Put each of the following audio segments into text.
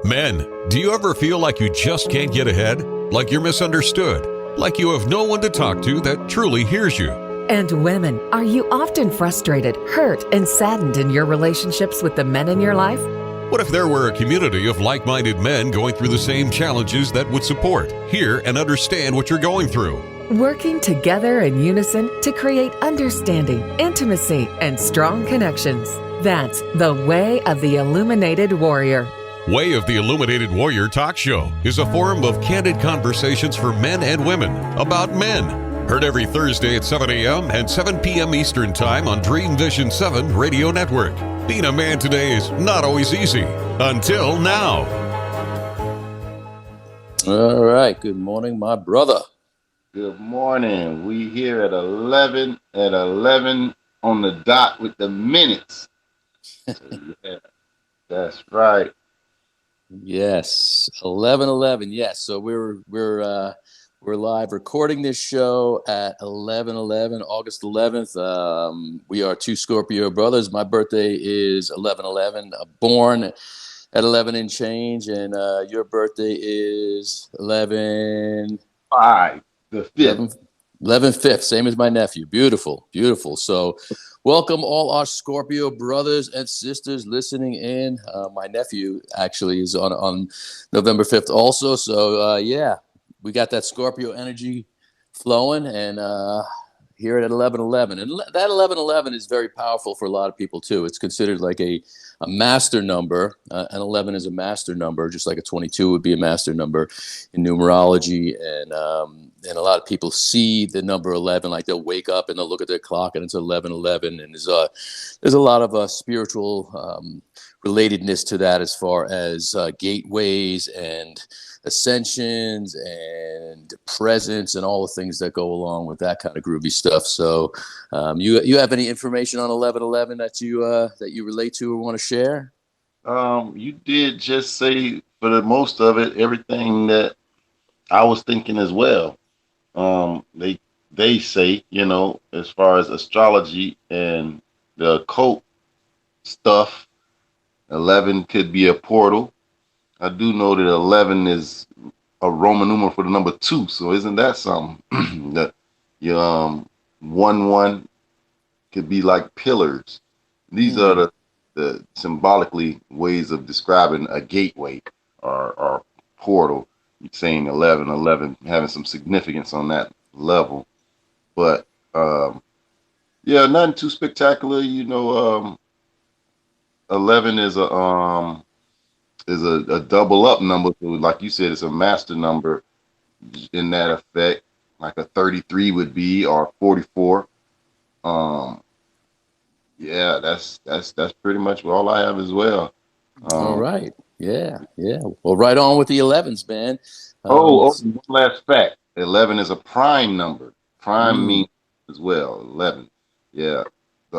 Men, do you ever feel like you just can't get ahead? Like you're misunderstood? Like you have no one to talk to that truly hears you? And women, are you often frustrated, hurt, and saddened in your relationships with the men in your life? What if there were a community of like-minded men going through the same challenges that would support, hear, and understand what you're going through? Working together in unison to create understanding, intimacy, and strong connections. That's the Way of the Illuminated Warrior. Way of the Illuminated Warrior Talk Show is a forum of candid conversations for men and women about men. Heard every Thursday at 7 a.m. and 7 p.m. Eastern Time on Dream Vision 7 Radio Network. Being a man today is not always easy. Until now. All right. Good morning, my brother. Good morning. We here at 11 on the dot with the minutes. So, yeah, that's right. Yes, 11:11. Yes, so we're live recording this show at 11:11, August 11th. We are two Scorpio brothers. My birthday is 11/11. Born at 11 and change, and your birthday is 11/5. The 5th. 11/5, same as my nephew. Beautiful, beautiful. So welcome all our Scorpio brothers and sisters listening in. My nephew actually is on November 5th also. So, yeah, we got that Scorpio energy flowing and here at 11/11. And that 11/11 is very powerful for a lot of people, too. It's considered like a master number. And 11 is a master number, just like a 22 would be a master number in numerology. And a lot of people see the number 11, like they'll wake up and they'll look at their clock and it's 11/11. And there's a lot of spiritual relatedness to that as far as gateways and ascensions and presence and all the things that go along with that kind of groovy stuff. So you have any information on 11/11 that you relate to or want to share? You did just say, for the most of it, everything that I was thinking as well. They say, as far as astrology and the occult stuff, 11 could be a portal. I do know that 11 is a Roman numeral for the number 2. So isn't that something? That 1 could be like pillars. These are the symbolically ways of describing a gateway or portal. You're saying 11/11 having some significance on that level. But yeah, nothing too spectacular. 11 is a double up number. So like you said, it's a master number in that effect, like a 33 would be, or 44. Yeah, that's pretty much all I have as well. All right. Yeah. Well, right on with the 11s, man. One last fact. 11 is a prime number. Prime means as well, 11. Yeah.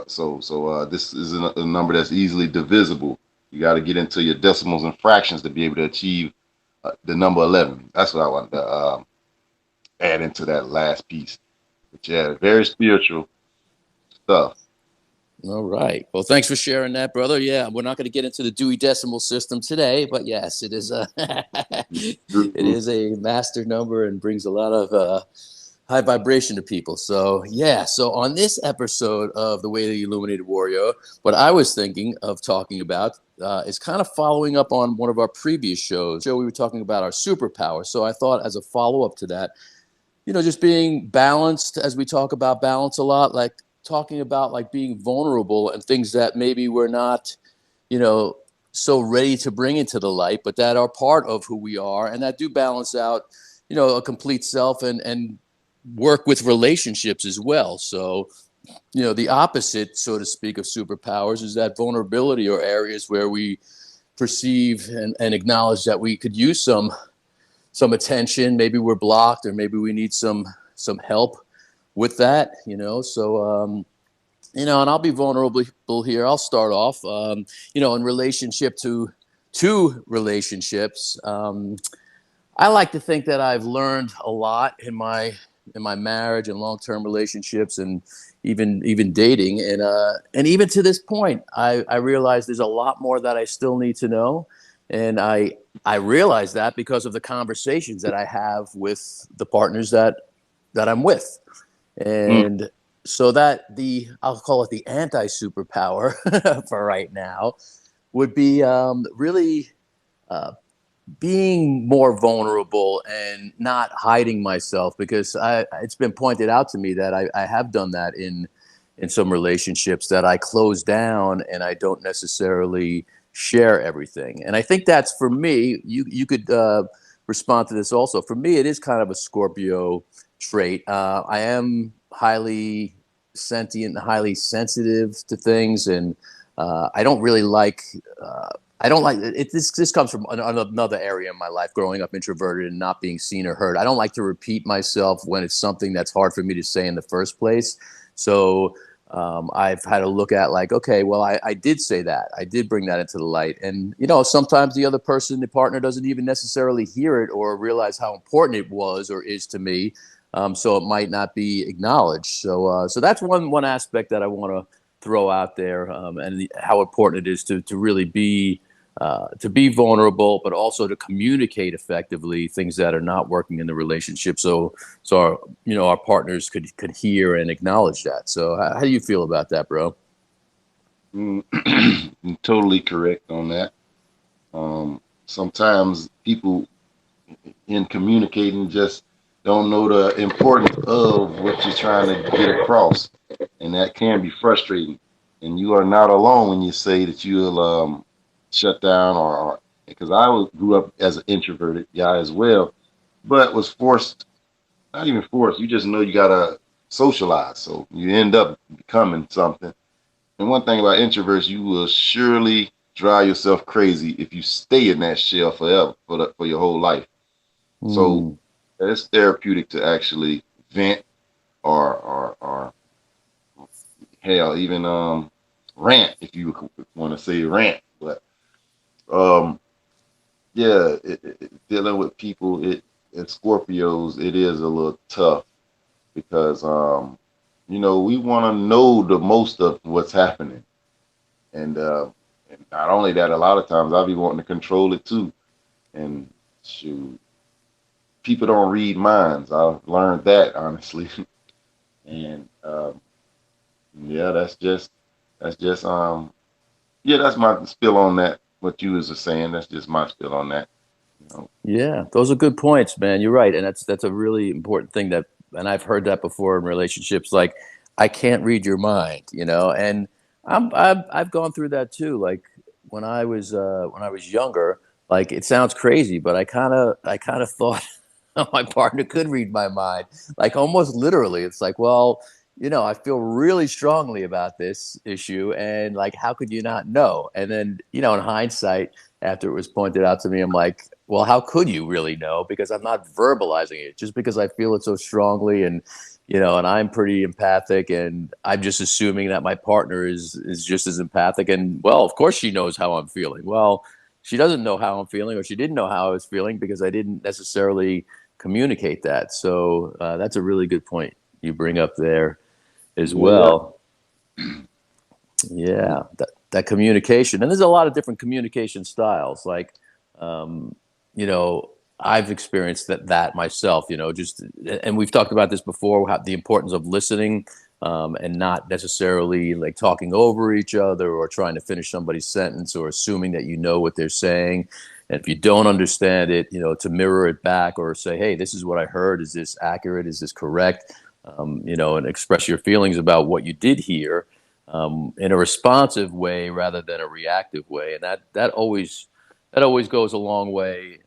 So this is a number that's easily divisible. You got to get into your decimals and fractions to be able to achieve the number 11. That's what I wanted to add into that last piece. But yeah, very spiritual stuff. All right. Well, thanks for sharing that, brother. Yeah, we're not going to get into the Dewey Decimal System today, but yes, it is it is a master number and brings a lot of high vibration to people. So yeah. So on this episode of The Way of the Illuminated Warrior, what I was thinking of talking about is kind of following up on one of our previous shows. We were talking about our superpower. So I thought, as a follow-up to that, just being balanced, as we talk about balance a lot, like talking about like being vulnerable and things that maybe we're not, so ready to bring into the light, but that are part of who we are and that do balance out, a complete self and work with relationships as well. So, the opposite, so to speak, of superpowers is that vulnerability, or areas where we perceive and acknowledge that we could use some attention. Maybe we're blocked, or maybe we need some help with that, so, and I'll be vulnerable here. I'll start off, in relationship to relationships. I like to think that I've learned a lot in my marriage and long-term relationships, and even dating, and even to this point, I realize there's a lot more that I still need to know. And I realize that because of the conversations that I have with the partners that I'm with. And so that I'll call it the anti-superpower for right now would be really being more vulnerable and not hiding myself, because it's been pointed out to me that I have done that in some relationships, that I close down and I don't necessarily share everything. And I think that's, for me, you could respond to this also. For me, it is kind of a Scorpio trait. I am highly sentient, highly sensitive to things, and I don't really like. I don't like it. This comes from another area in my life, growing up introverted and not being seen or heard. I don't like to repeat myself when it's something that's hard for me to say in the first place. So I've had to look at, like, okay, well, I did say that. I did bring that into the light. And, sometimes the other person, the partner, doesn't even necessarily hear it or realize how important it was or is to me. So it might not be acknowledged. So that's one aspect that I want to throw out there, and how important it is to really be vulnerable, but also to communicate effectively things that are not working in the relationship. So our partners could hear and acknowledge that. So how do you feel about that, bro? Totally correct on that. Sometimes people in communicating just don't know the importance of what you're trying to get across, and that can be frustrating. And you are not alone when you say that you'll shut down, or because I grew up as an introverted guy as well, but was forced, not even forced, you just know you gotta socialize, so you end up becoming something. And one thing about introverts, you will surely drive yourself crazy if you stay in that shell forever, for your whole life. So it's therapeutic to actually vent, or hell, even rant, if you want to say rant. But yeah, dealing with people, and Scorpios, it is a little tough, because we want to know the most of what's happening, and not only that, a lot of times I'll be wanting to control it too. And shoot, people don't read minds. I've learned that, honestly. And yeah, that's my spill on that. What you was saying, that's just my spill on that. Yeah, those are good points, man. You're right, and that's a really important thing, and I've heard that before in relationships. Like, I can't read your mind, and I've gone through that too. Like, when I was younger, like, it sounds crazy, but I kind of thought my partner could read my mind, like, almost literally. It's like, well, I feel really strongly about this issue, and, like, how could you not know? And then, in hindsight, after it was pointed out to me, I'm like, well, how could you really know? Because I'm not verbalizing it. Just because I feel it so strongly, and and I'm pretty empathic, and I'm just assuming that my partner is just as empathic. And, well, of course she knows how I'm feeling. Well, she doesn't know how I'm feeling, or she didn't know how I was feeling, because I didn't necessarily communicate that. So that's a really good point you bring up there as well. Yeah, that communication. And there's a lot of different communication styles. Like, I've experienced that myself, and we've talked about this before, the importance of listening, and not necessarily, like, talking over each other or trying to finish somebody's sentence or assuming that you know what they're saying. And if you don't understand it, to mirror it back, or say, hey, this is what I heard. Is this accurate? Is this correct? And express your feelings about what you did hear, in a responsive way rather than a reactive way. And that always goes a long way,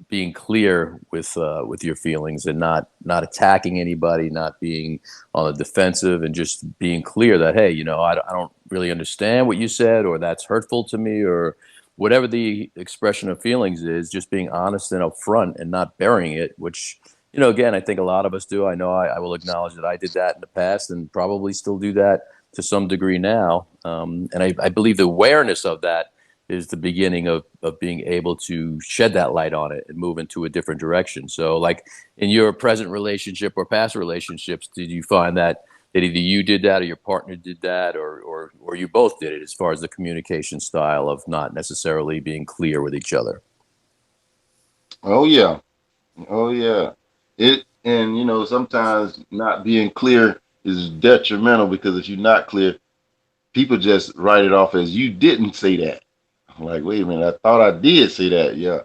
being clear with your feelings, and not attacking anybody, not being on the defensive, and just being clear that, hey, I don't really understand what you said, or that's hurtful to me, or whatever the expression of feelings is. Just being honest and upfront, and not burying it, which, again, I think a lot of us do. I know I will acknowledge that I did that in the past, and probably still do that to some degree now. And I believe the awareness of that is the beginning of being able to shed that light on it and move into a different direction. So, like, in your present relationship or past relationships, did you find that that either you did that or your partner did that, or you both did it, as far as the communication style of not necessarily being clear with each other? Oh yeah. Oh yeah. And sometimes not being clear is detrimental, because if you're not clear, people just write it off as you didn't say that. I'm like, wait a minute, I thought I did say that. Yeah.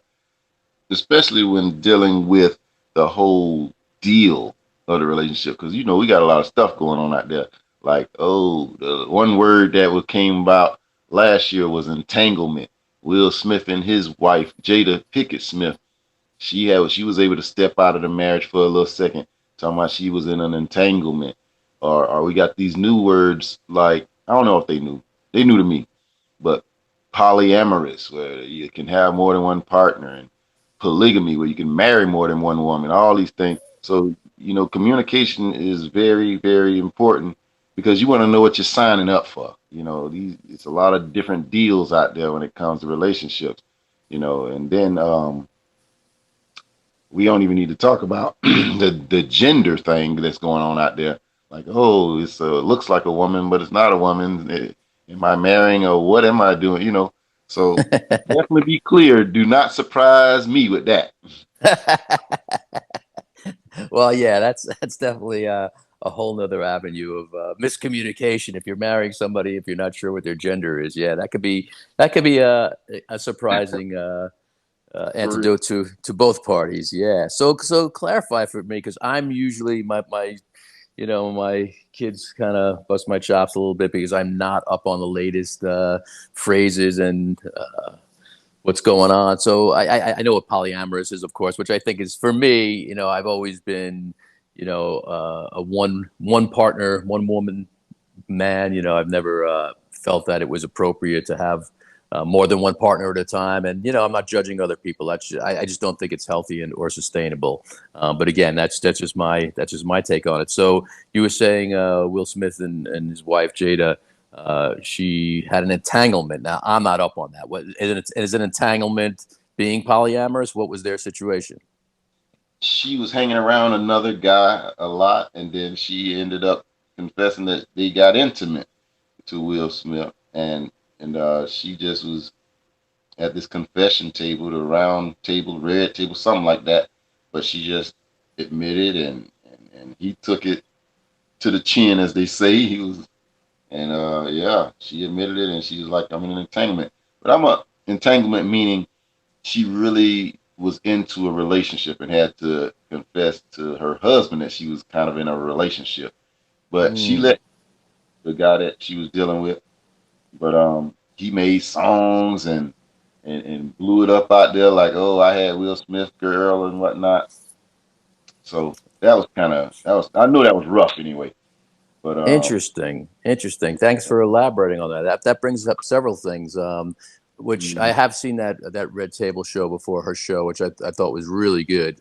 Especially when dealing with the whole deal of the relationship, because we got a lot of stuff going on out there. Like, oh, the one word that came about last year was entanglement. Will Smith and his wife Jada Pickett Smith, she was able to step out of the marriage for a little second, talking about she was in an entanglement. Or we got these new words, like, I don't know if they knew to me, but polyamorous, where you can have more than one partner, and polygamy, where you can marry more than one woman, all these things. So, communication is very, very important, because you want to know what you're signing up for. It's a lot of different deals out there when it comes to relationships, and then we don't even need to talk about the gender thing that's going on out there. Like, oh, it looks like a woman, but it's not a woman. Am I marrying, or what am I doing? So definitely be clear. Do not surprise me with that. Well, yeah, that's definitely a whole nother avenue of miscommunication. If you're marrying somebody, if you're not sure what their gender is, yeah, that could be a surprising antidote to both parties. Yeah. So clarify for me, because I'm usually my kids kind of bust my chops a little bit, because I'm not up on the latest phrases and what's going on. So I know what polyamorous is, of course, which I think is, for me, I've always been, a one partner, one woman man. I've never felt that it was appropriate to have more than one partner at a time. And I'm not judging other people. I just don't think it's healthy or sustainable. But again, that's just my take on it. So you were saying Will Smith and his wife Jada, she had an entanglement. Now, I'm not up on that. What is an entanglement being polyamorous? What was their situation? She was hanging around another guy a lot, and then she ended up confessing that they got intimate to Will Smith, and she just was at this confession table, the round table, red table, something like that. But she just admitted, and he took it to the chin, as they say. He was, and yeah, she admitted it, and she was like, I'm in an entanglement. But I'm a entanglement meaning she really was into a relationship and had to confess to her husband that she was kind of in a relationship. But she Mm. let the guy that she was dealing with, but he made songs and blew it up out there, like, oh, I had Will Smith girl and whatnot. So I knew that was rough anyway. But Interesting. Interesting. Thanks for elaborating on that. That brings up several things, which I mm, have seen that Red Table show before, her show, which I thought was really good.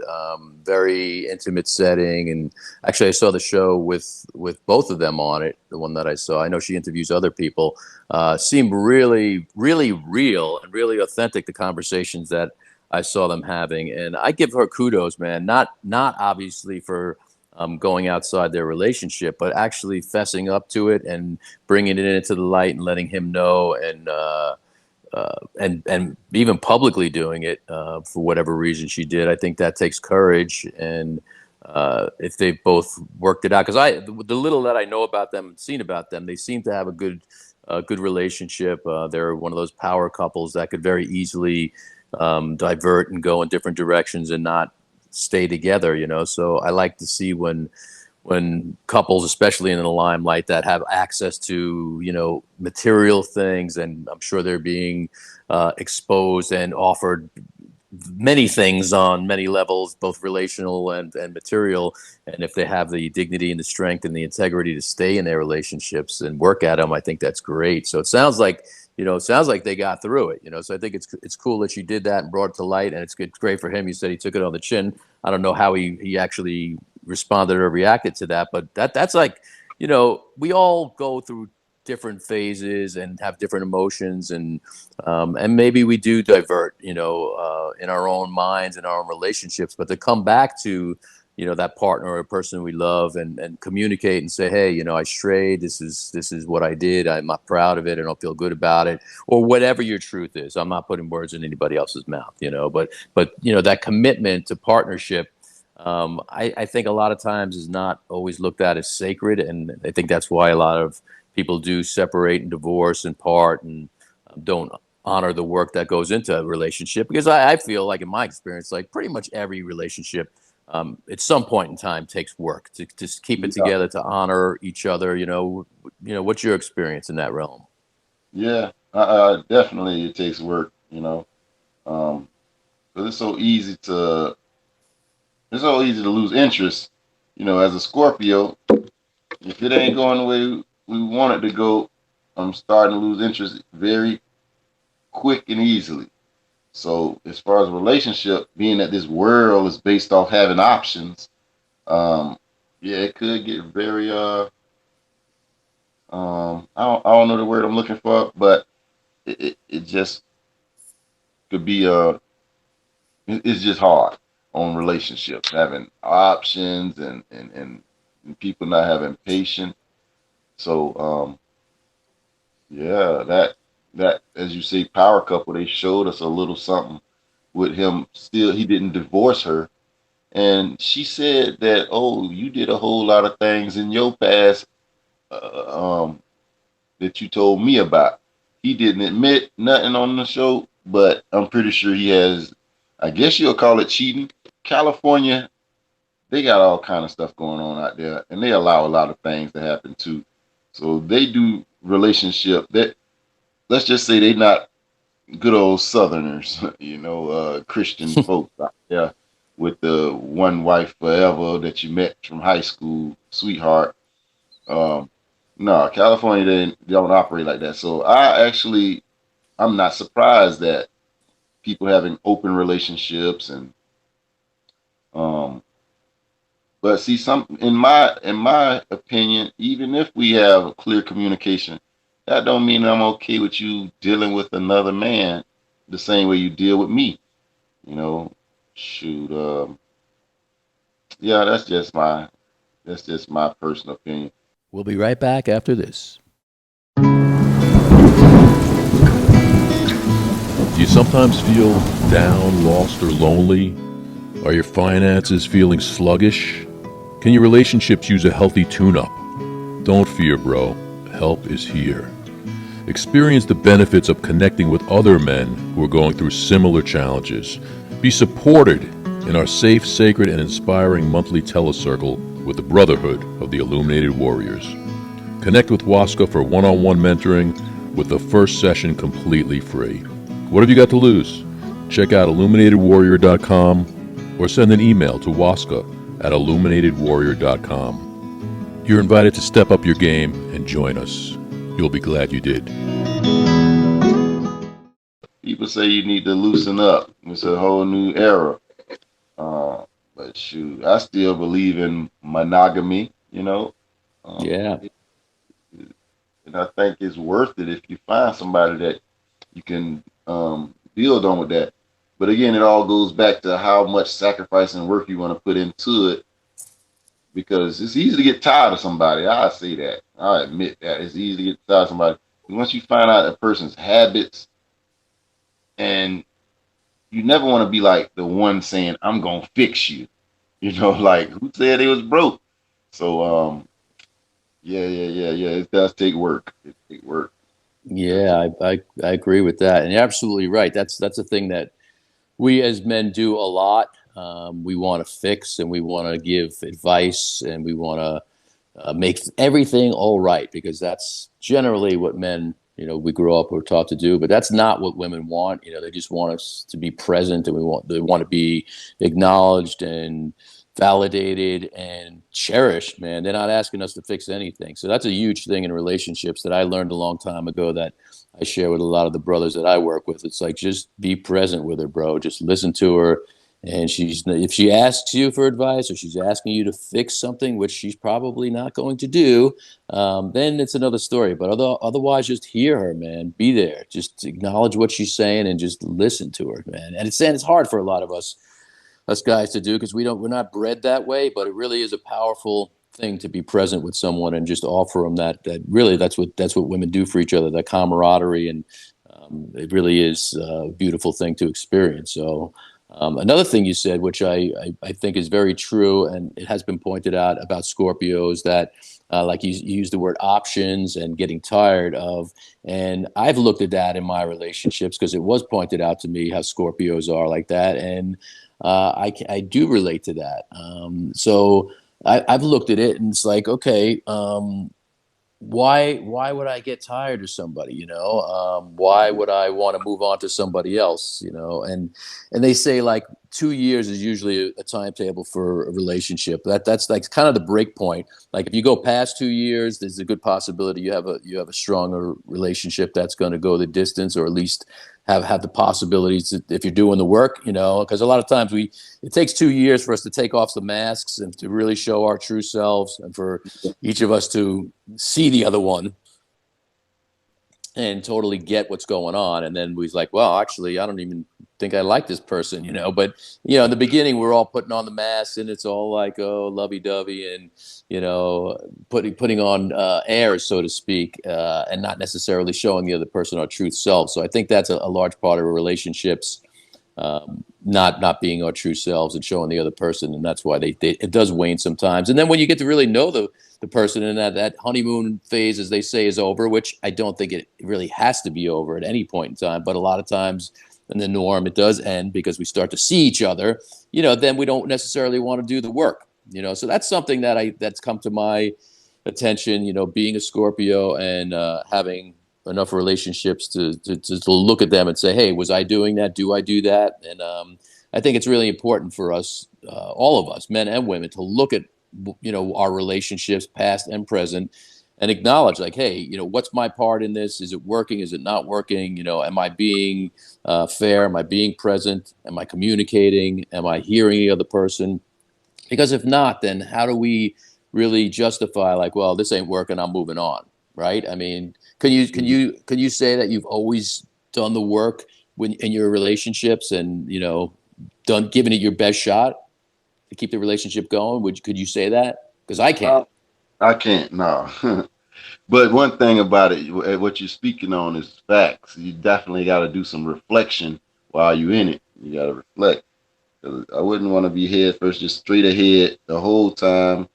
Very intimate setting, and actually, I saw the show with both of them on it. The one that I saw, I know she interviews other people. Seemed really, really real and really authentic. The conversations that I saw them having, and I give her kudos, man. Not obviously for going outside their relationship, but actually fessing up to it and bringing it into the light and letting him know, and even publicly doing it for whatever reason she did. I think that takes courage, and if they both worked it out, because the little that I know about them and seen about them, they seem to have a good relationship. They're one of those power couples that could very easily divert and go in different directions and not stay together, So I like to see when couples, especially in the limelight, that have access to, material things, and I'm sure they're being exposed and offered many things on many levels, both relational and material. And if they have the dignity and the strength and the integrity to stay in their relationships and work at them, I think that's great. So it sounds like they got through it. So I think it's cool that she did that and brought it to light, and it's great for him. You said he took it on the chin. I don't know how he actually responded or reacted to that, but that's like, we all go through different phases and have different emotions, and maybe we do divert, in our own minds and our own relationships, but to come back to that partner or person we love, and communicate and say, hey, I strayed. This is what I did. I'm not proud of it. I don't feel good about it, or whatever your truth is. I'm not putting words in anybody else's mouth, but that commitment to partnership, I think a lot of times is not always looked at as sacred. And I think that's why a lot of people do separate and divorce and part, and don't honor the work that goes into a relationship. Because I feel like, in my experience, like pretty much every relationship, at some point in time, takes work to keep it together, to honor each other. What's your experience in that realm? Yeah, definitely it takes work, 'cause it's so easy to lose interest, as a Scorpio. If it ain't going the way we want it to go, I'm starting to lose interest very quick and easily. So as far as a relationship, being that this world is based off having options, yeah, it could get very I don't know the word I'm looking for, but it just could be it's just hard on relationships, having options and people not having patience. So yeah, that as you say, power couple, they showed us a little something with him. Still, he didn't divorce her, and she said that, oh, you did a whole lot of things in your past, that you told me about. He didn't admit nothing on the show, but I'm pretty sure he has. I guess you'll call it cheating. California, they got all kind of stuff going on out there, and they allow a lot of things to happen too. So they do relationship that, let's just say, they not good old Southerners, Christian folks out there with the one wife forever that you met from high school, sweetheart. Um, no, California, they don't operate like that. So I'm not surprised that people having open relationships and um, but see, some in my opinion, even if we have a clear communication, that don't mean I'm okay with you dealing with another man the same way you deal with me. You know, shoot, yeah, that's just my personal opinion. We'll be right back after this. Do you sometimes feel down, lost, or lonely? Are your finances feeling sluggish? Can your relationships use a healthy tune-up? Don't fear, bro. Help is here. Experience the benefits of connecting with other men who are going through similar challenges. Be supported in our safe, sacred, and inspiring monthly telecircle with the Brotherhood of the Illuminated Warriors. Connect with Waska for one-on-one mentoring, with the first session completely free. What have you got to lose? Check out illuminatedwarrior.com or send an email to waska@illuminatedwarrior.com. You're invited to step up your game and join us. You'll be glad you did. People say you need to loosen up. It's a whole new era. But shoot, I still believe in monogamy. Yeah. And I think it's worth it if you find somebody that you can build on with that. But again, it all goes back to how much sacrifice and work you want to put into it, because it's easy to get tired of somebody. I say that. I admit that it's easy to get tired of somebody. Once you find out a person's habits, and you never want to be like the one saying, I'm going to fix you. Like, who said it was broke? So, yeah. It does take work. It takes work. Yeah, I agree with that, and you're absolutely right. That's a thing that we as men do a lot. We want to fix, and we want to give advice, and we want to make everything all right, because that's generally what men, we grow up, we're taught to do. But that's not what women want. They just want us to be present, and they want to be acknowledged and validated and cherished, man. They're not asking us to fix anything. So that's a huge thing in relationships that I learned a long time ago, that I share with a lot of the brothers that I work with. It's like, just be present with her, bro. Just listen to her. And if she asks you for advice, or she's asking you to fix something, which she's probably not going to do, then it's another story. But otherwise, just hear her, man. Be there. Just acknowledge what she's saying and just listen to her, man. And it's hard for a lot of us us guys to do, because we're not bred that way, but it really is a powerful thing to be present with someone and just offer them that really that's what women do for each other, that camaraderie, and it really is a beautiful thing to experience. So another thing you said, which I think is very true, and it has been pointed out about Scorpios, that like you used the word options and getting tired of, and I've looked at that in my relationships because it was pointed out to me how Scorpios are like that, and I do relate to that. So I've looked at it and it's like, okay, why would I get tired of somebody? Why would I want to move on to somebody else? And they say like 2 years is usually a timetable for a relationship. That's like kind of the break point. Like if you go past 2 years, there's a good possibility you have a stronger relationship that's going to go the distance, or at least have the possibilities if you're doing the work. Because a lot of times it takes 2 years for us to take off the masks and to really show our true selves, and for each of us to see the other one and totally get what's going on. And then we's like, well, actually, I don't even think I like this person, But, in the beginning, we're all putting on the masks, and it's all like, oh, lovey-dovey, and, putting on airs, so to speak, and not necessarily showing the other person our true self. So I think that's a large part of our relationships, not being our true selves and showing the other person. And that's why it does wane sometimes. And then when you get to really know the person, and that honeymoon phase, as they say, is over, which I don't think it really has to be over at any point in time. But a lot of times in the norm, it does end because we start to see each other, then we don't necessarily want to do the work, so that's something that's come to my attention, being a Scorpio and having enough relationships to look at them and say, hey, was I doing that? Do I do that? And I think it's really important for us, all of us, men and women, to look at, our relationships, past and present, and acknowledge, like, hey, what's my part in this? Is it working? Is it not working? Am I being fair? Am I being present? Am I communicating? Am I hearing the other person? Because if not, then how do we really justify, like, well, this ain't working, I'm moving on, right? I mean, can you say that you've always done the work in your relationships and given it your best shot to keep the relationship going? Could you say that? Because I can't. I can't, no. But one thing about it, what you're speaking on is facts. You definitely got to do some reflection while you're in it. You got to reflect. 'Cause I wouldn't want to be head first, just straight ahead the whole time,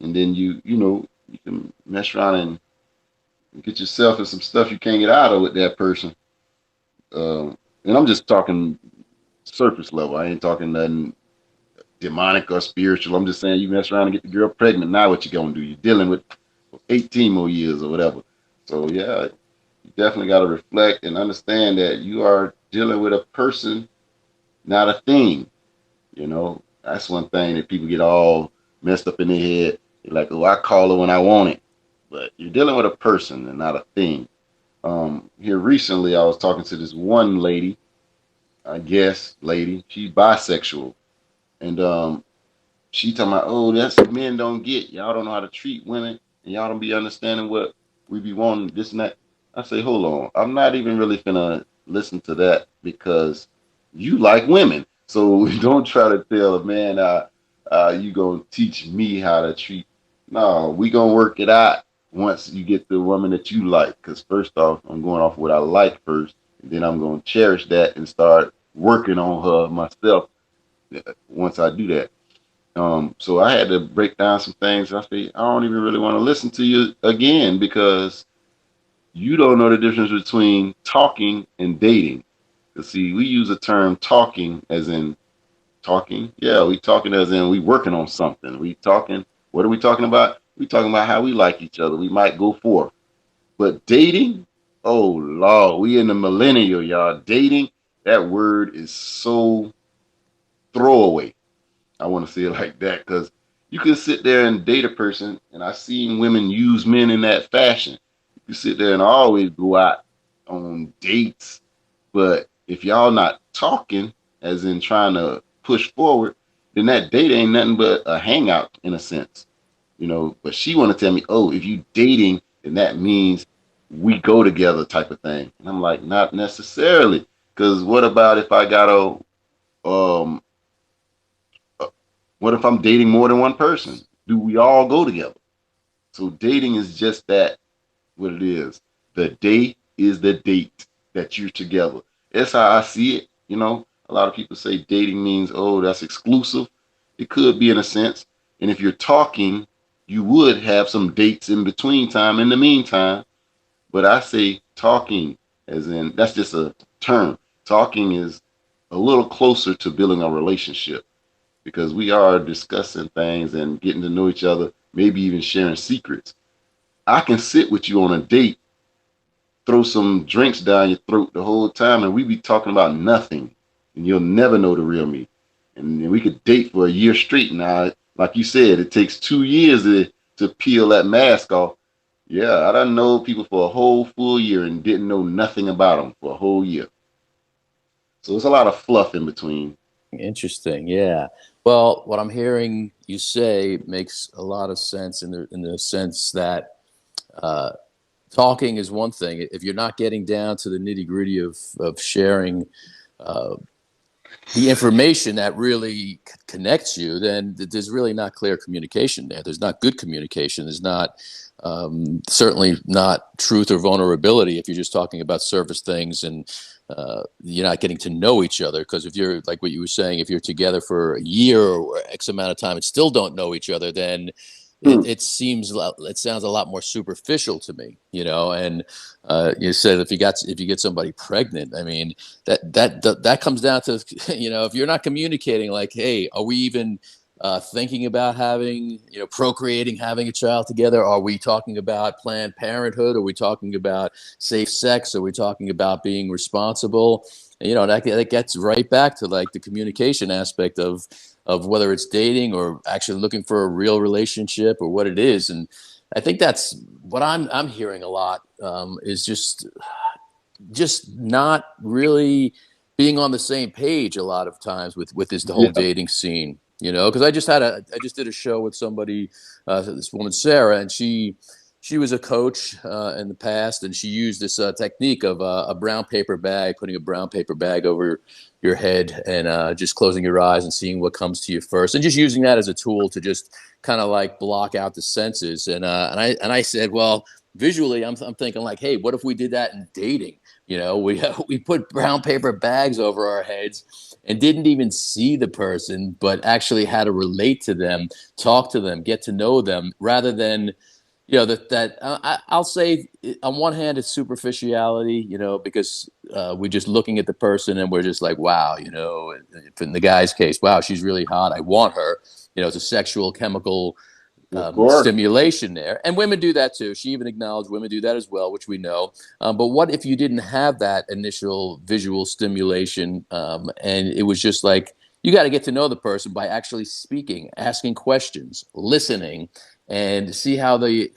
and then you can mess around and get yourself in some stuff you can't get out of with that person. And I'm just talking surface level. I ain't talking nothing demonic or spiritual. I'm just saying you mess around and get the girl pregnant. Now what you gonna do? You're dealing with 18 more years or whatever. So yeah, you definitely got to reflect and understand that you are dealing with a person, not a thing. That's one thing that people get all messed up in their head. They're like, oh, I call her when I want it. But you're dealing with a person and not a thing. Here recently, I was talking to this one lady, she's bisexual. And she talking about, oh, that's what men don't get. Y'all don't know how to treat women, and y'all don't be understanding what we be wanting, this and that. I say, hold on. I'm not even really finna listen to that because you like women. So don't try to tell a man you gonna teach me how to treat. No, we gonna work it out once you get the woman that you like. Because first off, I'm going off what I like first, and then I'm gonna cherish that and start working on her myself once I do that. So I had to break down some things. I say, I don't even really want to listen to you again because you don't know the difference between talking and dating. Because see, we use the term talking as in talking. Yeah, we talking as in we working on something. We talking. What are we talking about? We talking about how we like each other. We might go forth. But dating, oh Lord, we in the millennial, y'all. Dating, that word is so throwaway. I want to say it like that because you can sit there and date a person, and I've seen women use men in that fashion. You sit there and always go out on dates, but if y'all not talking, as in trying to push forward, then that date ain't nothing but a hangout in a sense, But she want to tell me, oh, if you dating, then that means we go together type of thing. And I'm like, not necessarily, because what about if I got a What if I'm dating more than one person? Do we all go together? So dating is just that, what it is. The date is the date that you're together. That's how I see it. A lot of people say dating means, oh, that's exclusive. It could be in a sense. And if you're talking, you would have some dates in between time, in the meantime. But I say talking, as in, that's just a term. Talking is a little closer to building a relationship because we are discussing things and getting to know each other, maybe even sharing secrets. I can sit with you on a date, throw some drinks down your throat the whole time, and we be talking about nothing, and you'll never know the real me. And we could date for a year straight. Now, like you said, it takes 2 years to peel that mask off. Yeah, I done know people for a whole full year and didn't know nothing about them for a whole year. So it's a lot of fluff in between. Interesting. Yeah. Well, what I'm hearing you say makes a lot of sense in the sense that talking is one thing. If you're not getting down to the nitty gritty of sharing the information that really connects you, then there's really not clear communication there. There's not good communication. There's not certainly not truth or vulnerability if you're just talking about surface things and you're not getting to know each other. Because if you're like what you were saying, if you're together for a year or X amount of time and still don't know each other, then it sounds a lot more superficial to me, and you said if you get somebody pregnant, I mean, that comes down to, if you're not communicating, like, hey, are we even thinking about having, procreating, having a child together? Are we talking about Planned Parenthood? Are we talking about safe sex? Are we talking about being responsible? That gets right back to like the communication aspect of whether it's dating or actually looking for a real relationship or what it is. And I think that's what I'm hearing a lot, is just not really being on the same page a lot of times with this the whole dating scene, because I just did a show with somebody, this woman, Sarah, and she was a coach in the past, and she used this technique of a brown paper bag, putting a brown paper bag over your head and just closing your eyes and seeing what comes to you first, and just using that as a tool to just kind of like block out the senses. And I said, well, visually, I'm thinking like, hey, what if we did that in dating? We put brown paper bags over our heads and didn't even see the person, but actually had to relate to them, talk to them, get to know them, rather than I'll say on one hand it's superficiality, because we're just looking at the person and we're just like, wow, in the guy's case, wow, she's really hot, I want her. It's a sexual chemical stimulation there, and women do that too. She even acknowledged women do that as well, which we know. But what if you didn't have that initial visual stimulation, and it was just like you got to get to know the person by actually speaking, asking questions, listening, and see how the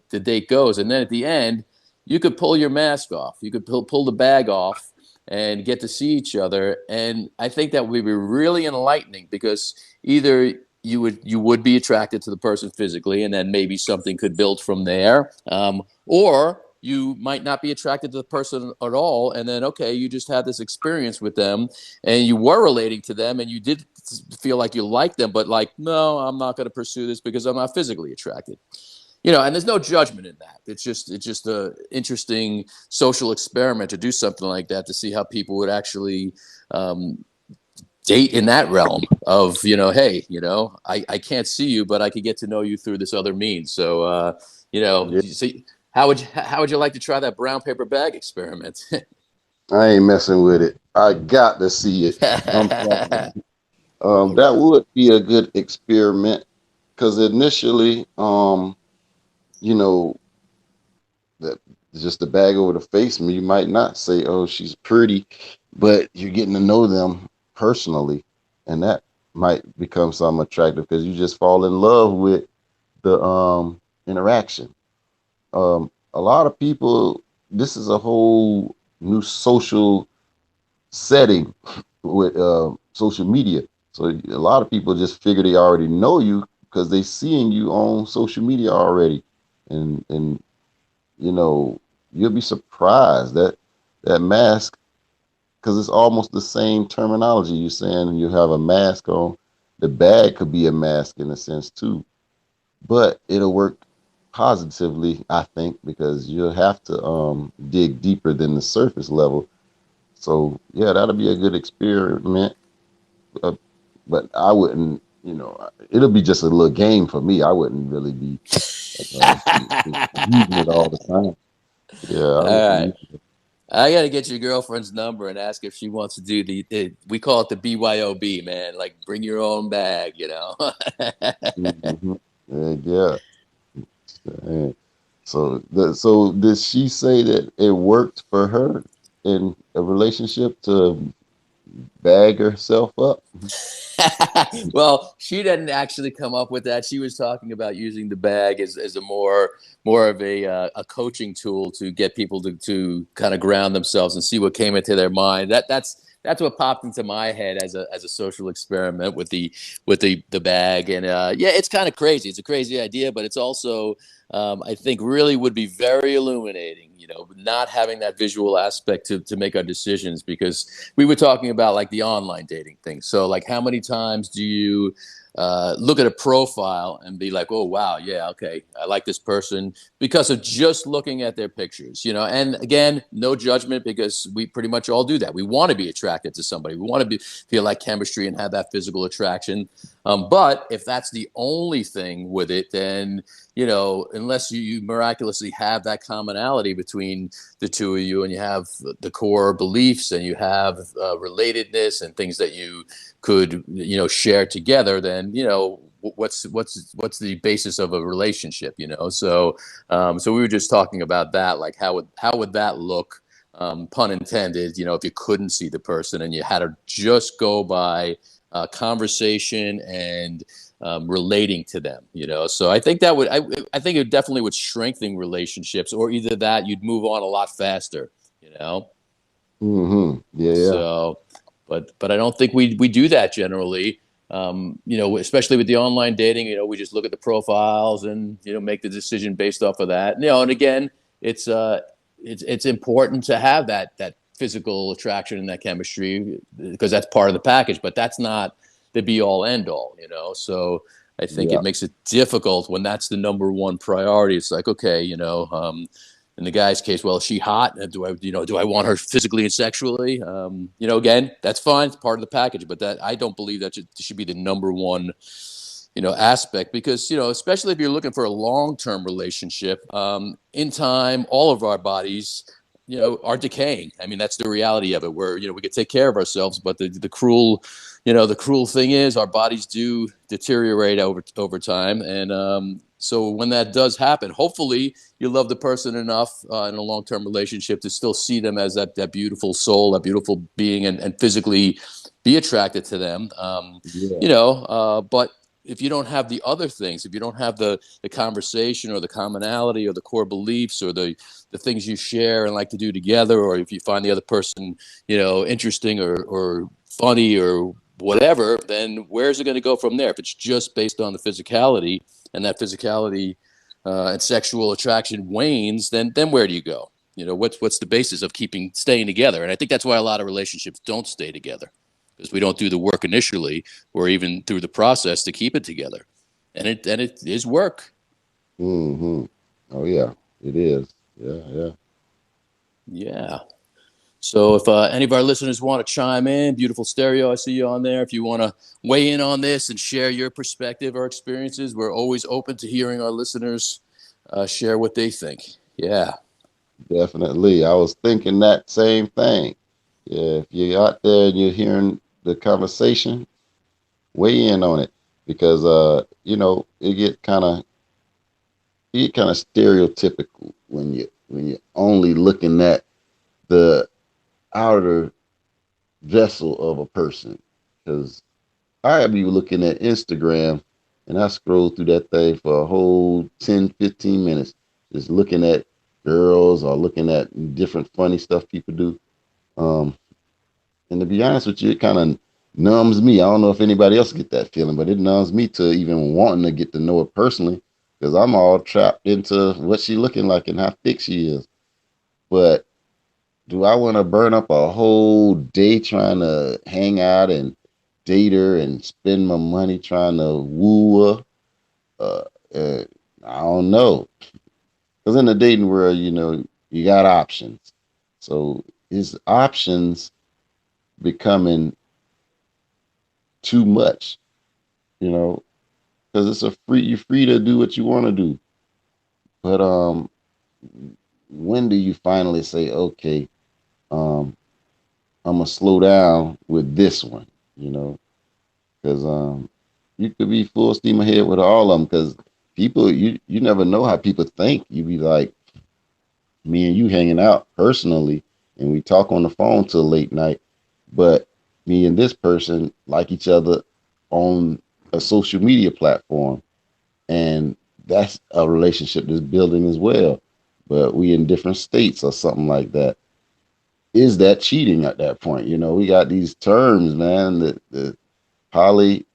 date goes. And then at the end, you could pull your mask off. You could pull the bag off and get to see each other. And I think that would be really enlightening, because either you would be attracted to the person physically, and then maybe something could build from there, or you might not be attracted to the person at all, and then okay, you just had this experience with them and you were relating to them and you did feel like you liked them, but like, no, I'm not going to pursue this because I'm not physically attracted. And there's no judgment in that. It's just a interesting social experiment to do something like that, to see how people would actually date in that realm of, hey, I can't see you, but I could get to know you through this other means. So, see, how would you like to try that brown paper bag experiment? I ain't messing with it. I got to see it. That would be a good experiment, because initially, that just the bag over the face, you might not say, oh, she's pretty, but you're getting to know them personally, and that might become something attractive because you just fall in love with the interaction. A lot of people, this is a whole new social setting with social media. So a lot of people just figure they already know you because they seeing you on social media already, and you'll be surprised that mask, because it's almost the same terminology. You're saying you have a mask on, the bag could be a mask in a sense too, but it'll work positively, I think, because you'll have to dig deeper than the surface level. So yeah, that'll be a good experiment. Uh, but I wouldn't, it'll be just a little game for me. I wouldn't really be using it all the time. Yeah, I All wouldn't right. use it. I got to get your girlfriend's number and ask if she wants to do we call it the BYOB, man. Like bring your own bag, you know? Hmm. Yeah. And so did she say that it worked for her in a relationship to bag herself up? Well, she didn't actually come up with that. She was talking about using the bag as a more of a coaching tool to get people to kind of ground themselves and see what came into their mind. That's what popped into my head as a social experiment with the bag. And yeah, it's kind of crazy. It's a crazy idea, but it's also I think really would be very illuminating, not having that visual aspect to make our decisions, because we were talking about like the online dating thing. So like how many times do you look at a profile and be like, oh, wow, yeah, okay, I like this person because of just looking at their pictures, and again, no judgment, because we pretty much all do that. We want to be attracted to somebody. We want to feel like chemistry and have that physical attraction. But if that's the only thing with it, then unless you miraculously have that commonality between the two of you, and you have the core beliefs, and you have relatedness and things that you could, share together, then, what's the basis of a relationship, so we were just talking about that, like how would that look, pun intended, if you couldn't see the person and you had to just go by conversation and relating to them, so I think I think it definitely would strengthen relationships, or either that you'd move on a lot faster, Mm-hmm. Yeah, yeah. so but I don't think we do that generally, especially with the online dating. We just look at the profiles and make the decision based off of that, and again, it's it's important to have that physical attraction and that chemistry, because that's part of the package, but that's not the be all end all, so I think Yeah. it makes it difficult when that's the number one priority. It's like, okay, in the guy's case, well, is she hot? Do I want her physically and sexually? Again, that's fine. It's part of the package, but that I don't believe that should be the number one, aspect, because, especially if you're looking for a long-term relationship, in time, all of our bodies, are decaying. I mean, that's the reality of it, where, we could take care of ourselves, but the cruel, the cruel thing is our bodies do deteriorate over time. And, so when that does happen, hopefully you love the person enough in a long-term relationship to still see them as that beautiful soul, that beautiful being, and physically be attracted to them. Yeah. But if you don't have the other things, if you don't have the conversation or the commonality or the core beliefs or the things you share and like to do together, or if you find the other person, interesting or funny or whatever, then where's it going to go from there? If it's just based on the physicality, and that physicality and sexual attraction wanes, then where do you go? What's the basis of staying together? And I think that's why a lot of relationships don't stay together, because we don't do the work initially or even through the process to keep it together. And it is work. Mm-hmm. Oh yeah, it is. Yeah, yeah. Yeah. So if any of our listeners want to chime in, Beautiful Stereo, I see you on there. If you want to weigh in on this and share your perspective or experiences, we're always open to hearing our listeners share what they think. Yeah. Definitely. I was thinking that same thing. Yeah, if you're out there and you're hearing the conversation, weigh in on it, because it get kind of stereotypical when you're only looking at the outer vessel of a person. Because I be looking at Instagram and I scroll through that thing for a whole 10, 15 minutes, just looking at girls or looking at different funny stuff people do. Um, and to be honest with you, it kind of numbs me. I don't know if anybody else get that feeling, but it numbs me to even wanting to get to know her personally, because I'm all trapped into what she looking like and how thick she is. But do I want to burn up a whole day trying to hang out and date her and spend my money trying to woo her. Uh, uh, I don't know. Because in the dating world, you got options. So his options becoming too much, because you're free to do what you want to do. But when do you finally say, okay, um, I'm gonna slow down with this one, because you could be full steam ahead with all of them, because people, you never know how people think. You be like, me and you hanging out personally, and we talk on the phone till late night, but me and this person like each other on a social media platform, and that's a relationship that's building as well. But we in different states or something like that. Is that cheating at that point? We got these terms, man. The poly,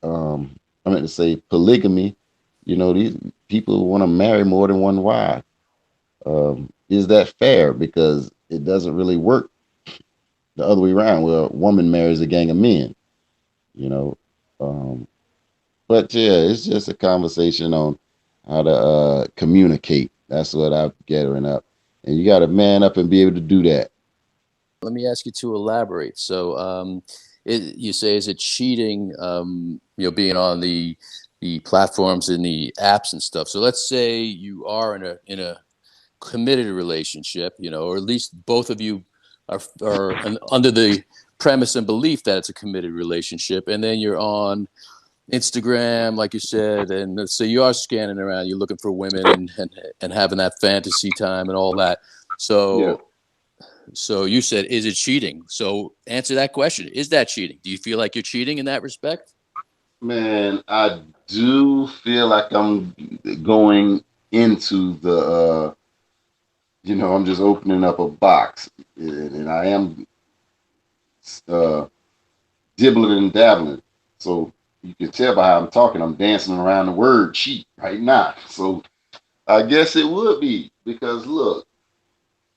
I meant to say polygamy. These people want to marry more than one wife. Is that fair? Because it doesn't really work the other way around, where a woman marries a gang of men. You know, um, but yeah, it's just a conversation on how to communicate. That's what I'm gathering up, and you got to man up and be able to do that. Let me ask you to elaborate. So, you say, is it cheating? Being on the platforms and the apps and stuff. So, let's say you are in a committed relationship, or at least both of you are under the premise and belief that it's a committed relationship, and then you're on Instagram, like you said, and so you are scanning around, you're looking for women and having that fantasy time and all that. Yeah, So you said, is it cheating? So answer that question. Is that cheating? Do you feel like you're cheating in that respect? man, I do feel like I'm going into I'm just opening up a box, and I am uh, dibbling and dabbling. So you can tell by how I'm talking, I'm dancing around the word cheat right now. So I guess it would be, because look,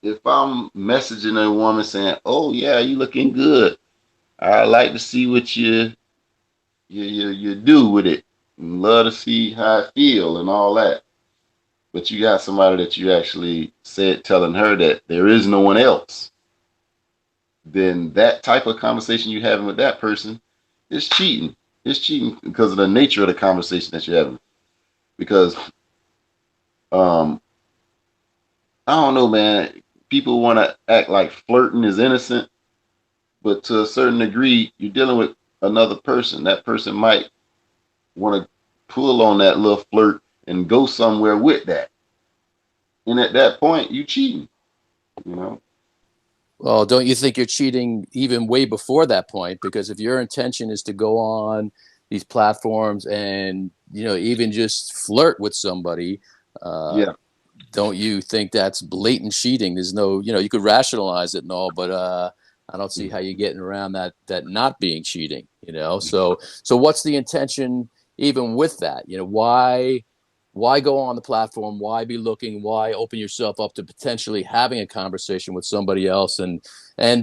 if I'm messaging a woman saying, "Oh yeah, you looking good. I'd like to see what you do with it. Love to see how it feel and all that." But you got somebody that you actually said, telling her that there is no one else, then that type of conversation you're having with that person is cheating. It's cheating because of the nature of the conversation that you're having. Because um, I don't know, man. People want to act like flirting is innocent, but to a certain degree, you're dealing with another person. That person might want to pull on that little flirt and go somewhere with that. And at that point, you cheating, you know? Well, don't you think you're cheating even way before that point? Because if your intention is to go on these platforms and, even just flirt with somebody, uh, Yeah. don't you think that's blatant cheating? There's no, you could rationalize it and all, but I don't see how you're getting around that not being cheating. So what's the intention even with that? Why go on the platform? Why be looking? Why open yourself up to potentially having a conversation with somebody else and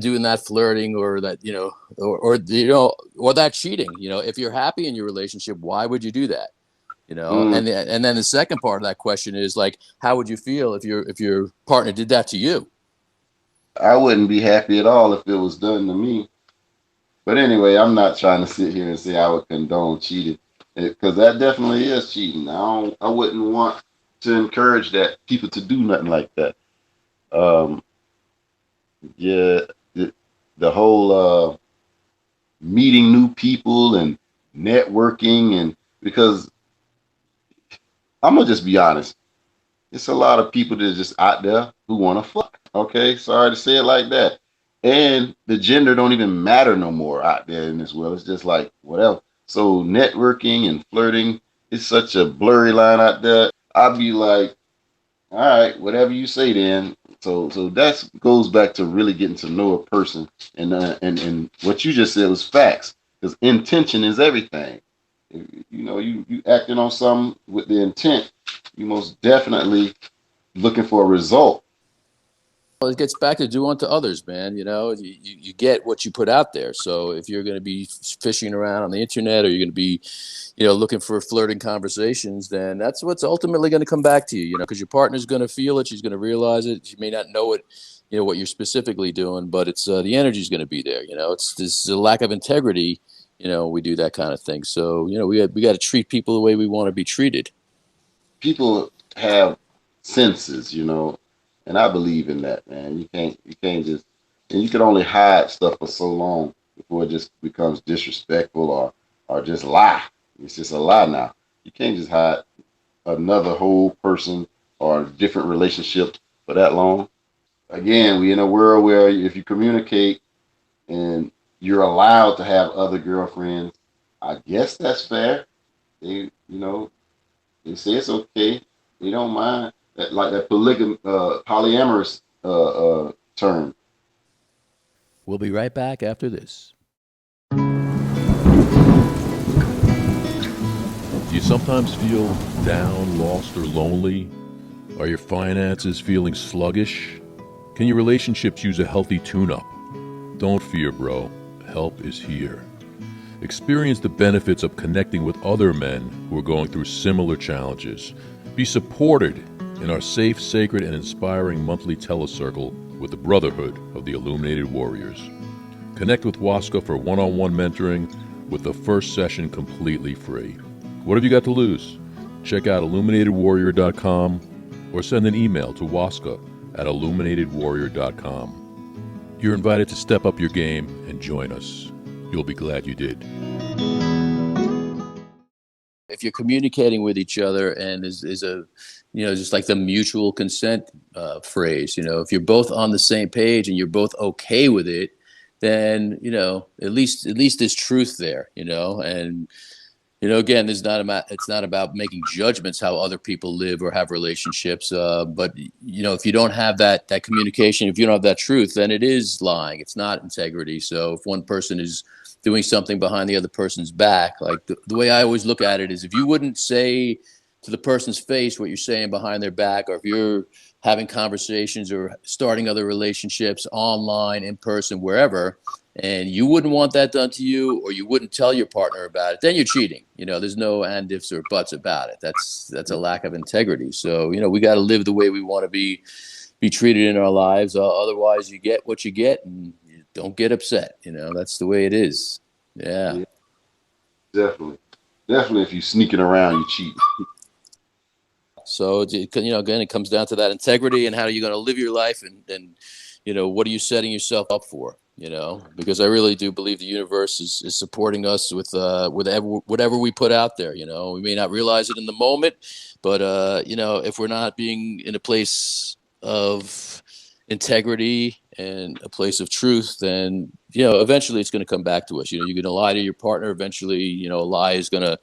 doing that flirting, or that or that cheating? If you're happy in your relationship, why would you do that? Mm, And then the second part of that question is, like, how would you feel if your partner did that to you? I wouldn't be happy at all if it was done to me. But anyway, I'm not trying to sit here and say I would condone cheating, because that definitely is cheating. I wouldn't want to encourage that people to do nothing like that. Um, yeah, the whole meeting new people and networking, and because I'm gonna just be honest, it's a lot of people that are just out there who want to fuck. Okay, sorry to say it like that. And the gender don't even matter no more out there in this world. It's just like whatever. So networking and flirting is such a blurry line out there. I'd be like, all right, whatever you say then. So that goes back to really getting to know a person, and what you just said was facts, because intention is everything. If, you acting on something with the intent, you most definitely looking for a result. Well, it gets back to do unto others, man. You get what you put out there. So if you're going to be fishing around on the internet, or you're going to be, looking for flirting conversations, then that's what's ultimately going to come back to you, because your partner's going to feel it. She's going to realize it. She may not know it, what you're specifically doing, but it's the energy's going to be there. It's this a lack of integrity. We do that kind of thing. So, we got to treat people the way we want to be treated. People have senses, and I believe in that, man. You can't just, and you can only hide stuff for so long before it just becomes disrespectful or just lie. It's just a lie now. You can't just hide another whole person or a different relationship for that long. Again, we in a world where if you communicate and you're allowed to have other girlfriends, I guess that's fair. They say it's okay. They don't mind that, like that polyamorous term. We'll be right back after this. Do you sometimes feel down, lost, or lonely? Are your finances feeling sluggish? Can your relationships use a healthy tune-up? Don't fear, bro. Help is here. Experience the benefits of connecting with other men who are going through similar challenges. Be supported in our safe, sacred, and inspiring monthly telecircle with the Brotherhood of the Illuminated Warriors. Connect with Waska for one-on-one mentoring with the first session completely free. What have you got to lose? Check out illuminatedwarrior.com or send an email to Waska at illuminatedwarrior.com. You're invited to step up your game and join us. You'll be glad you did. If you're communicating with each other and is a, just like the mutual consent phrase, if you're both on the same page and you're both okay with it, then, at least there's truth there, and, again, it's not about making judgments how other people live or have relationships. But, if you don't have that communication, if you don't have that truth, then it is lying. It's not integrity. So if one person is doing something behind the other person's back, like the way I always look at it is, if you wouldn't say to the person's face what you're saying behind their back, or if you're having conversations or starting other relationships online, in person, wherever, and you wouldn't want that done to you, or you wouldn't tell your partner about it, then you're cheating. There's no and ifs or buts about it. That's a lack of integrity. So, we got to live the way we want to be treated in our lives. Otherwise, you get what you get, and you don't get upset. That's the way it is. Yeah. Definitely. If you're sneaking around, you cheat. So, again, it comes down to that integrity and how are you going to live your life, and what are you setting yourself up for? Because I really do believe the universe is supporting us with whatever we put out there. We may not realize it in the moment, but if we're not being in a place of integrity and a place of truth, then eventually it's going to come back to us. You're going to lie to your partner. Eventually, a lie is going to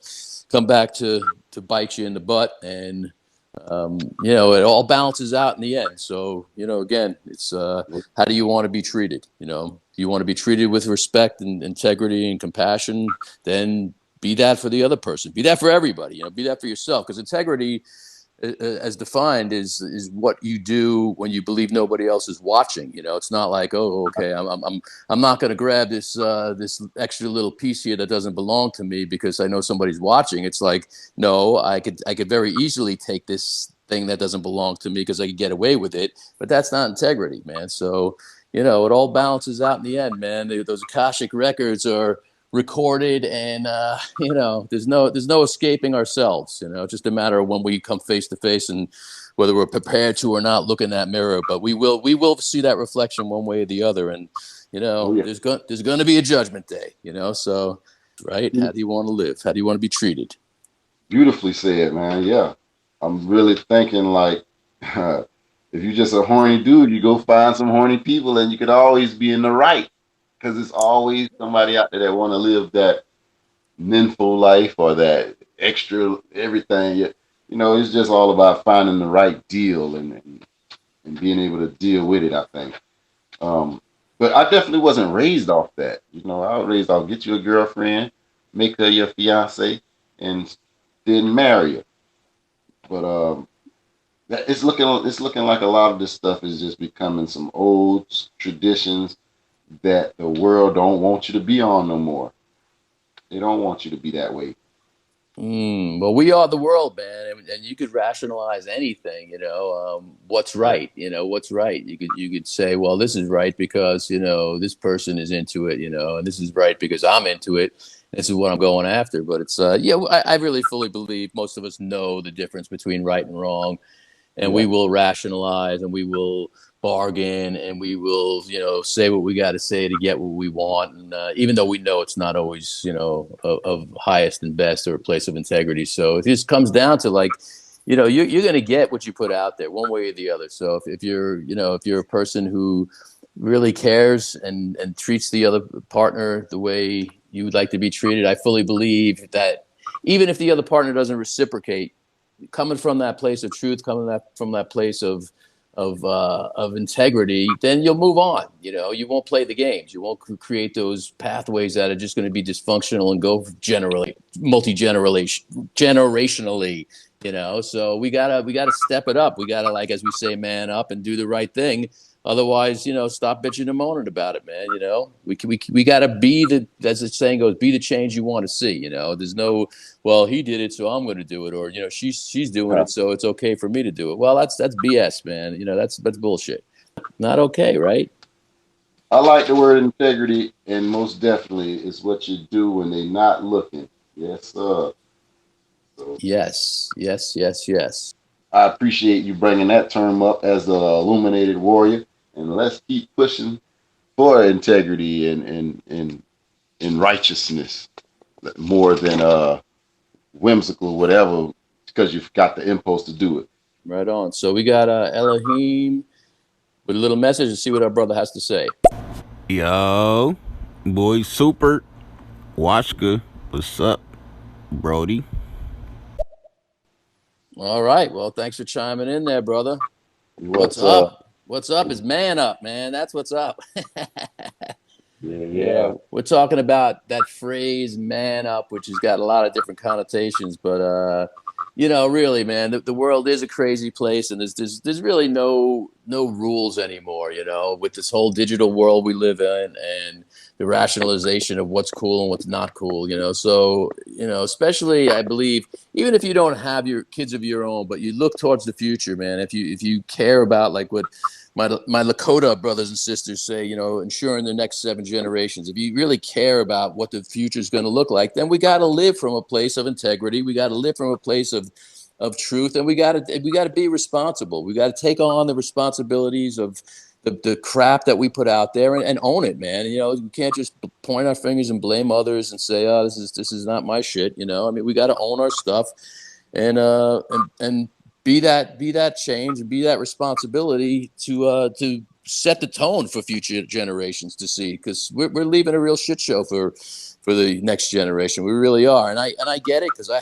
come back to bite you in the butt, and it all balances out in the end. So, again, it's how do you want to be treated? Do you want to be treated with respect and integrity and compassion? Then be that for the other person. Be that for everybody. Be that for yourself. Because integrity, as defined, is what you do when you believe nobody else is watching. It's not like, oh, okay, I'm not going to grab this extra little piece here that doesn't belong to me because I know somebody's watching. It's like, no, I could very easily take this thing that doesn't belong to me because I could get away with it. But that's not integrity, man. So, it all balances out in the end, man. Those Akashic records are recorded, and there's no escaping ourselves. It's just a matter of when we come face to face and whether we're prepared to or not look in that mirror. But we will see that reflection one way or the other, and there's going to be a judgment day. So right, how do you want to live? How do you want to be treated? Beautifully said, man. Yeah, I'm really thinking like, if you're just a horny dude, you go find some horny people, and you could always be in the right. Because it's always somebody out there that want to live that nympho life or that extra everything. It's just all about finding the right deal and being able to deal with it, I think. But I definitely wasn't raised off that. I was raised off get you a girlfriend, make her your fiance, and then marry her. But It's looking like a lot of this stuff is just becoming some old traditions that the world don't want you to be on no more. They don't want you to be that way. Well, we are the world, man, and you could rationalize anything. What's right? What's right? You could say, well, this is right because this person is into it, and this is right because I'm into it. This is what I'm going after. But it's I really fully believe most of us know the difference between right and wrong, and we will rationalize and we will bargain and we will say what we got to say to get what we want, and even though we know it's not always of highest and best or a place of integrity. So it just comes down to like you're going to get what you put out there one way or the other. So if you're a person who really cares and treats the other partner the way you would like to be treated, I fully believe that even if the other partner doesn't reciprocate, coming from that place of truth, from that place of integrity, then you'll move on. You won't play the games. You won't create those pathways that are just going to be dysfunctional and go generationally. So we gotta step it up. We gotta, like as we say, man up and do the right thing. Otherwise, stop bitching and moaning about it, man. We gotta be as the saying goes, be the change you want to see. There's no, well, he did it, so I'm going to do it, or she's doing it, so it's okay for me to do it. Well, that's BS, man. That's bullshit. Not okay, right? I like the word integrity, and most definitely it's what you do when they're not looking. Yes, sir. So Yes, yes, yes, yes. I appreciate you bringing that term up as the illuminated warrior, and let's keep pushing for integrity and righteousness more than whimsical whatever, because you've got the impulse to do it. Right on. So we got Elohim with a little message and see what our brother has to say. Yo, boy, super. Waska, what's up, Brody? All right. Well, thanks for chiming in there, brother. What's up? What's up is man up, man. That's what's up. Yeah. We're talking about that phrase "man up," which has got a lot of different connotations, but really, man, the world is a crazy place, and there's really no rules anymore. With this whole digital world we live in, and the rationalization of what's cool and what's not cool. So especially I believe, even if you don't have your kids of your own, but you look towards the future, man. If you care about like what my Lakota brothers and sisters say, ensuring the next 7 generations. If you really care about what the future is going to look like, then we got to live from a place of integrity. We got to live from a place of truth, and we got to be responsible. We got to take on the responsibilities of the crap that we put out there and own it, man. We can't just point our fingers and blame others and say, oh, this is not my shit. I mean, we got to own our stuff and be that change and be that responsibility to set the tone for future generations to see, because we're leaving a real shit show for the next generation. We really are, and I get it, because I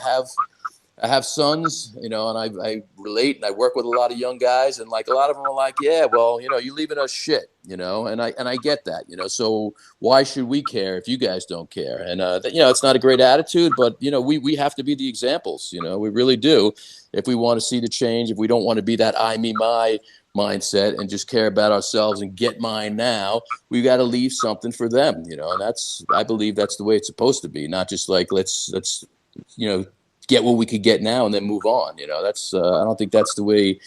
have sons, and I relate, and I work with a lot of young guys, and like a lot of them are like, yeah, well, you're leaving us shit, and I get that, so why should we care if you guys don't care? And it's not a great attitude, but we have to be the examples, we really do, if we want to see the change. If we don't want to be that I, me, my mindset and just care about ourselves and get mine now, we got to leave something for them, and I believe that's the way it's supposed to be, not just like let's get what we could get now and then move on. That's I don't think that's the way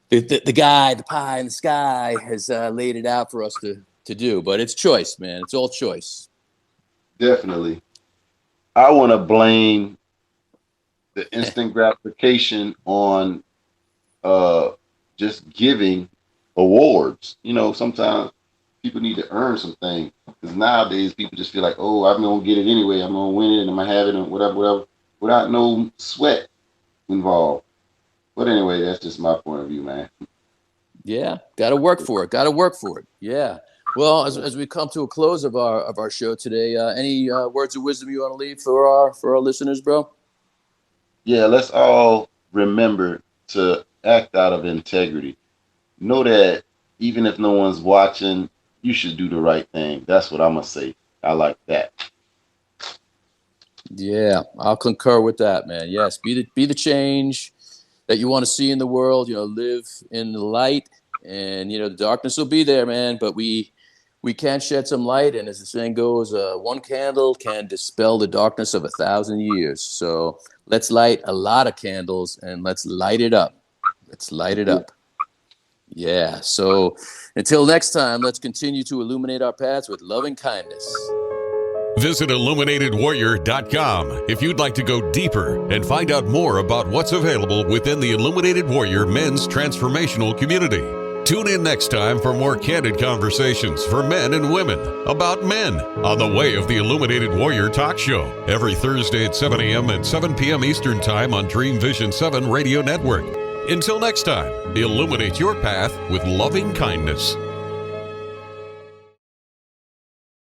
the guy, the pie in the sky has laid it out for us to do. But it's choice, man. It's all choice. Definitely. I want to blame the instant gratification on just giving awards. Sometimes people need to earn some things, because nowadays people just feel like, oh, I'm going to get it anyway. I'm going to win it, and I'm going to have it, and whatever, without no sweat involved. But anyway, that's just my point of view, man. Yeah, got to work for it. Yeah. Well, as we come to a close of our show today, any words of wisdom you want to leave for our listeners, bro? Yeah, let's all remember to act out of integrity. Know that even if no one's watching, you should do the right thing. That's what I'm gonna say. I like that. Yeah, I'll concur with that, man. Yes, be the change. that you want to see in the world. Live in the light, and the darkness will be there, man. But we can shed some light, and as the saying goes, one candle can dispel the darkness of 1,000 years. So let's light a lot of candles, and let's light it up. Let's light it up. Yeah. So until next time, let's continue to illuminate our paths with loving kindness. Visit IlluminatedWarrior.com if you'd like to go deeper and find out more about what's available within the Illuminated Warrior Men's Transformational Community. Tune in next time for more candid conversations for men and women about men on the Way of the Illuminated Warrior Talk Show every Thursday at 7 a.m. and 7 p.m. Eastern Time on Dream Vision 7 Radio Network. Until next time, illuminate your path with loving kindness.